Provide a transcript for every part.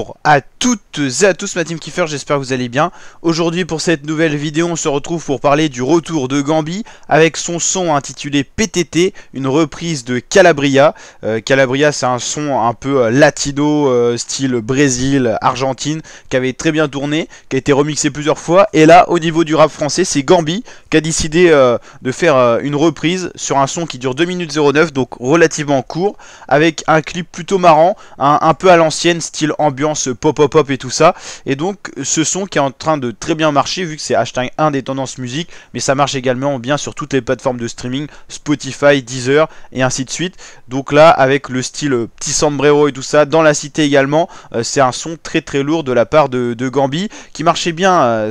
Bonjour à toutes et à tous ma team Kiffer, j'espère que vous allez bien. Aujourd'hui pour cette nouvelle vidéo on se retrouve pour parler du retour de Gambi avec son son intitulé PTT, une reprise de Calabria. Calabria c'est un son un peu latino, style Brésil, Argentine, qui avait très bien tourné, qui a été remixé plusieurs fois. Et là au niveau du rap français c'est Gambi qui a décidé de faire une reprise sur un son qui dure 2 minutes 09, donc relativement court, avec un clip plutôt marrant, un peu à l'ancienne, style ambiance pop et tout ça. Et donc ce son qui est en train de très bien marcher vu que c'est #1 des tendances musique, mais ça marche également bien sur toutes les plateformes de streaming, Spotify, Deezer et ainsi de suite. Donc là avec le style petit sombrero et tout ça, dans la cité également, c'est un son très lourd de la part de Gambi qui marchait bien,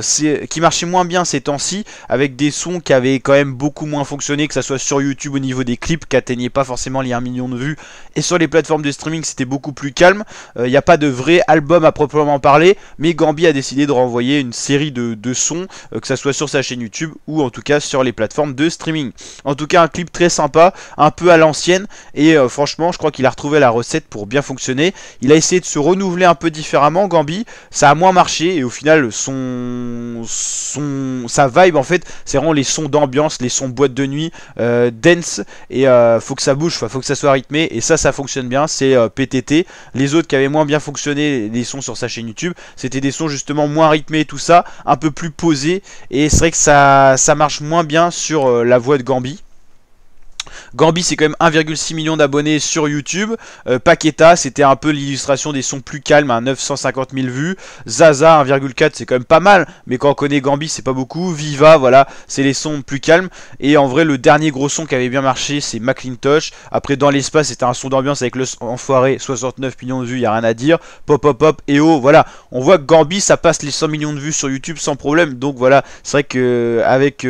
qui marchait moins bien ces temps-ci, avec des sons qui avaient quand même beaucoup moins fonctionné, que ça soit sur YouTube au niveau des clips qui atteignaient pas forcément les 1 million de vues, et sur les plateformes de streaming c'était beaucoup plus calme. Il n'y a pas de vrai album à proprement parler, mais Gambi a décidé de renvoyer une série de sons, que ça soit sur sa chaîne YouTube ou en tout cas sur les plateformes de streaming. En tout cas un clip très sympa, un peu à l'ancienne, et franchement je crois qu'il a retrouvé la recette pour bien fonctionner. Il a essayé de se renouveler un peu différemment Gambi, ça a moins marché, et au final sa vibe en fait c'est vraiment les sons d'ambiance, les sons boîte de nuit, dance, et faut que ça bouge, faut que ça soit rythmé, et ça fonctionne bien, c'est PTT. Les autres qui avaient moins bien fonctionné, les sons sur sa chaîne YouTube, c'était des sons justement moins rythmés et tout ça, un peu plus posés, et c'est vrai que ça marche moins bien sur la voix de Gambi. Gambi c'est quand même 1,6 million d'abonnés sur YouTube. Paqueta c'était un peu l'illustration des sons plus calmes, à 950 000 vues. Zaza 1,4 c'est quand même pas mal, mais quand on connaît Gambi c'est pas beaucoup. Viva voilà, c'est les sons plus calmes. Et en vrai le dernier gros son qui avait bien marché c'est Macintosh. Après dans l'espace c'était un son d'ambiance avec le enfoiré, 69 millions de vues, y a rien à dire. Pop et oh voilà, on voit que Gambi ça passe les 100 millions de vues sur YouTube sans problème. Donc voilà, c'est vrai que avec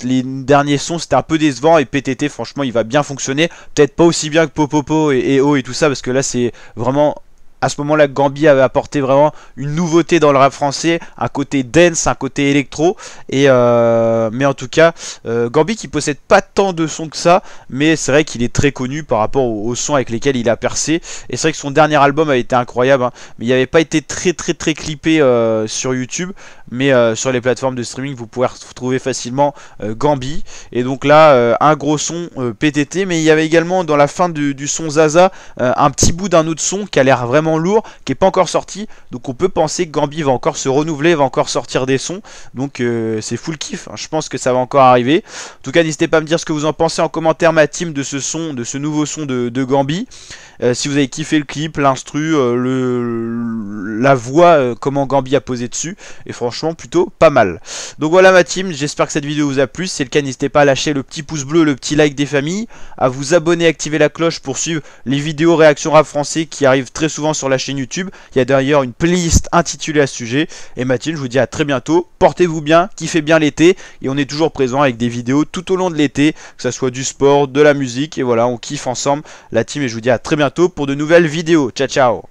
les derniers sons c'était un peu décevant, et PTT franchement il va bien fonctionner, peut-être pas aussi bien que Popopo et O et tout ça, parce que là c'est vraiment à ce moment là Gambi avait apporté vraiment une nouveauté dans le rap français, un côté dance, un côté électro, et mais en tout cas Gambi qui possède pas tant de sons que ça, mais c'est vrai qu'il est très connu par rapport aux sons avec lesquels il a percé. Et c'est vrai que son dernier album a été incroyable, hein, mais il n'avait pas été très clippé sur YouTube, mais sur les plateformes de streaming vous pouvez retrouver facilement Gambi. Et donc là un gros son PTT, mais il y avait également dans la fin du son Zaza un petit bout d'un autre son qui a l'air vraiment lourd, qui est pas encore sorti, donc on peut penser que Gambi va encore se renouveler, va encore sortir des sons, donc c'est full kiff, hein. Je pense que ça va encore arriver. En tout cas n'hésitez pas à me dire ce que vous en pensez en commentaire ma team de ce son, de ce nouveau son de Gambi. Si vous avez kiffé le clip, l'instru, la voix, comment Gambi a posé dessus, et franchement plutôt pas mal. Donc voilà ma team, j'espère que cette vidéo vous a plu. Si c'est le cas n'hésitez pas à lâcher le petit pouce bleu, le petit like des familles, à vous abonner, activer la cloche pour suivre les vidéos réaction rap français qui arrivent très souvent sur la chaîne YouTube. Il y a d'ailleurs une playlist intitulée à ce sujet. Et ma team, je vous dis à très bientôt, portez-vous bien, kiffez bien l'été, et on est toujours présent avec des vidéos tout au long de l'été, que ça soit du sport, de la musique, et voilà on kiffe ensemble la team, et je vous dis à très bientôt pour de nouvelles vidéos. Ciao ciao.